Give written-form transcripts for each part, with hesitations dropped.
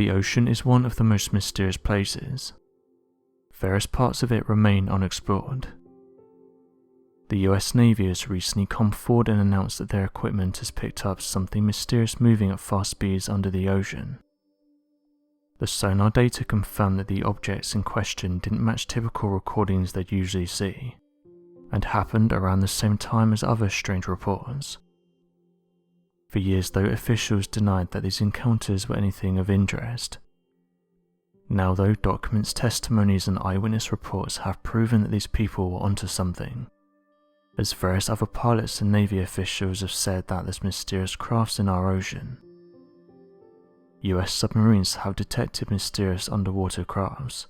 The ocean is one of the most mysterious places. Various parts of it remain unexplored. The US Navy has recently come forward and announced that their equipment has picked up something mysterious moving at fast speeds under the ocean. The sonar data confirmed that the objects in question didn't match typical recordings they'd usually see, and happened around the same time as other strange reports. For years though, officials denied that these encounters were anything of interest. Now though, documents, testimonies and eyewitness reports have proven that these people were onto something, as various other pilots and Navy officials have said that there's mysterious crafts in our ocean. US submarines have detected mysterious underwater crafts,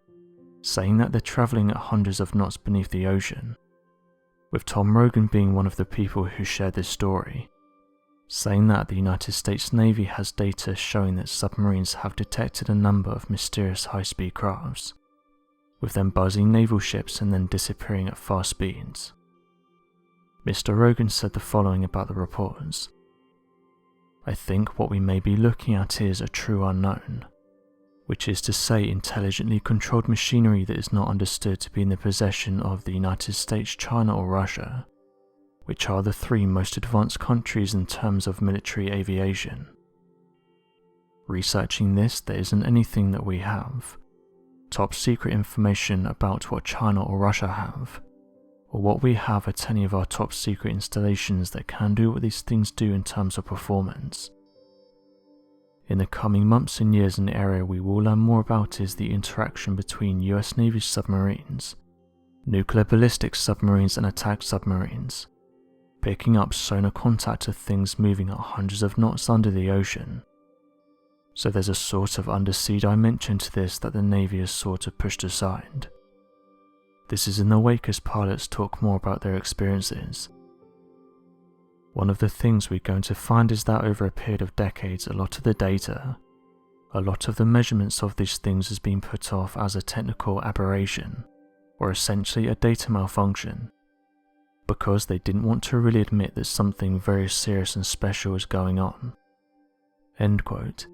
saying that they're travelling at hundreds of knots beneath the ocean, with Tom Rogan being one of the people who shared this story, saying that the United States Navy has data showing that submarines have detected a number of mysterious high-speed crafts, with them buzzing naval ships and then disappearing at fast speeds. Mr. Rogan said the following about the reports. I think what we may be looking at is a true unknown, which is to say intelligently controlled machinery that is not understood to be in the possession of the United States, China or Russia, which are the three most advanced countries in terms of military aviation. Researching this, there isn't anything that we have, top secret information about what China or Russia have, or what we have at any of our top secret installations that can do what these things do in terms of performance. In the coming months and years, an area we will learn more about is the interaction between US Navy submarines, nuclear ballistic submarines and attack submarines, picking up sonar contact of things moving at hundreds of knots under the ocean. So there's a sort of undersea dimension to this that the Navy has sort of pushed aside. This is in the wake as pilots talk more about their experiences. One of the things we're going to find is that over a period of decades, a lot of the data, a lot of the measurements of these things has been put off as a technical aberration, or essentially a data malfunction, because they didn't want to really admit that something very serious and special is going on. End quote.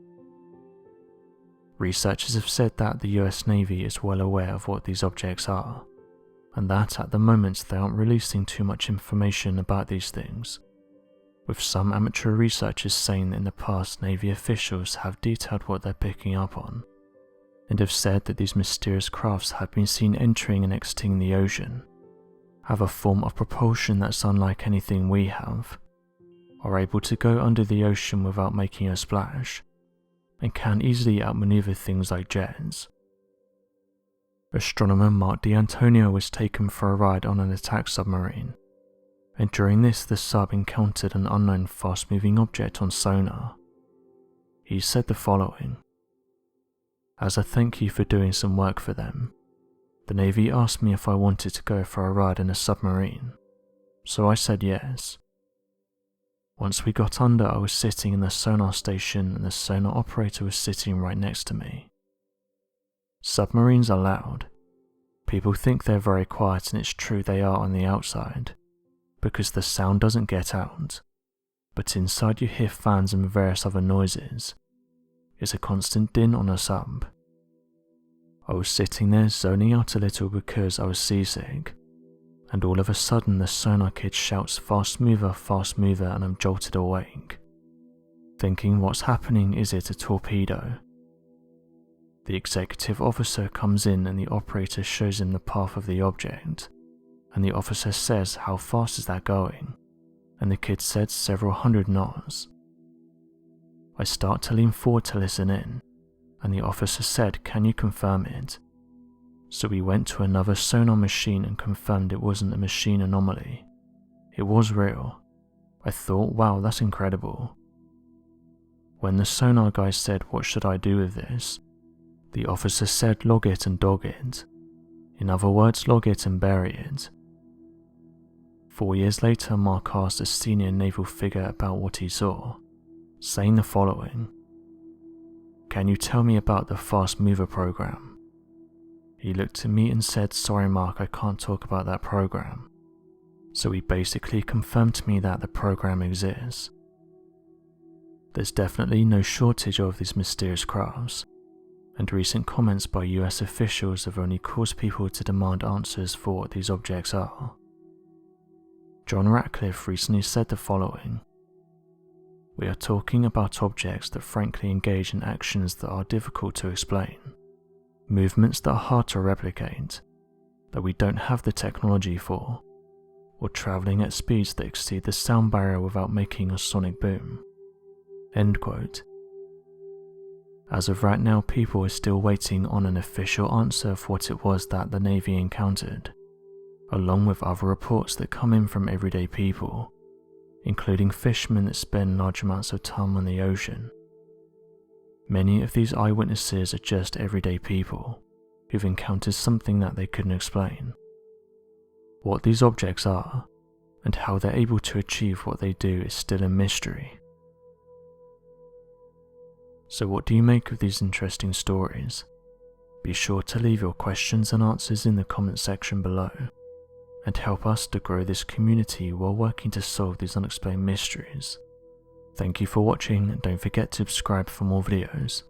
Researchers have said that the US Navy is well aware of what these objects are, and that at the moment they aren't releasing too much information about these things, with some amateur researchers saying that in the past Navy officials have detailed what they're picking up on, and have said that these mysterious crafts have been seen entering and exiting the ocean, have a form of propulsion that's unlike anything we have, are able to go under the ocean without making a splash, and can easily outmaneuver things like jets. Astronomer Mark D'Antonio was taken for a ride on an attack submarine, and during this the sub encountered an unknown fast-moving object on sonar. He said the following: "As a thank you for doing some work for them, the Navy asked me if I wanted to go for a ride in a submarine, so I said yes. Once we got under, I was sitting in the sonar station and the sonar operator was sitting right next to me. Submarines are loud. People think they're very quiet, and it's true they are on the outside, because the sound doesn't get out, but inside you hear fans and various other noises. It's a constant din on a sub. I was sitting there zoning out a little because I was seasick, and all of a sudden the sonar kid shouts fast mover, and I'm jolted awake, thinking what's happening, is it a torpedo? The executive officer comes in and the operator shows him the path of the object, and the officer says, how fast is that going? And the kid said several hundred knots. I start to lean forward to listen in, and the officer said, can you confirm it? So we went to another sonar machine and confirmed it wasn't a machine anomaly. It was real. I thought, wow, that's incredible. When the sonar guy said, what should I do with this? The officer said, log it and dog it. In other words, log it and bury it. 4 years later, Mark asked a senior naval figure about what he saw, saying the following: can you tell me about the fast mover program? He looked at me and said, sorry Mark, I can't talk about that program. So he basically confirmed to me that the program exists. There's definitely no shortage of these mysterious crafts, and recent comments by US officials have only caused people to demand answers for what these objects are. John Ratcliffe recently said the following: "We are talking about objects that frankly engage in actions that are difficult to explain, movements that are hard to replicate, that we don't have the technology for, or travelling at speeds that exceed the sound barrier without making a sonic boom." End quote. As of right now, people are still waiting on an official answer for what it was that the Navy encountered, along with other reports that come in from everyday people, including fishermen that spend large amounts of time on the ocean. Many of these eyewitnesses are just everyday people who've encountered something that they couldn't explain. What these objects are, and how they're able to achieve what they do, is still a mystery. So what do you make of these interesting stories? Be sure to leave your questions and answers in the comment section below, and help us to grow this community while working to solve these unexplained mysteries. Thank you for watching, and don't forget to subscribe for more videos.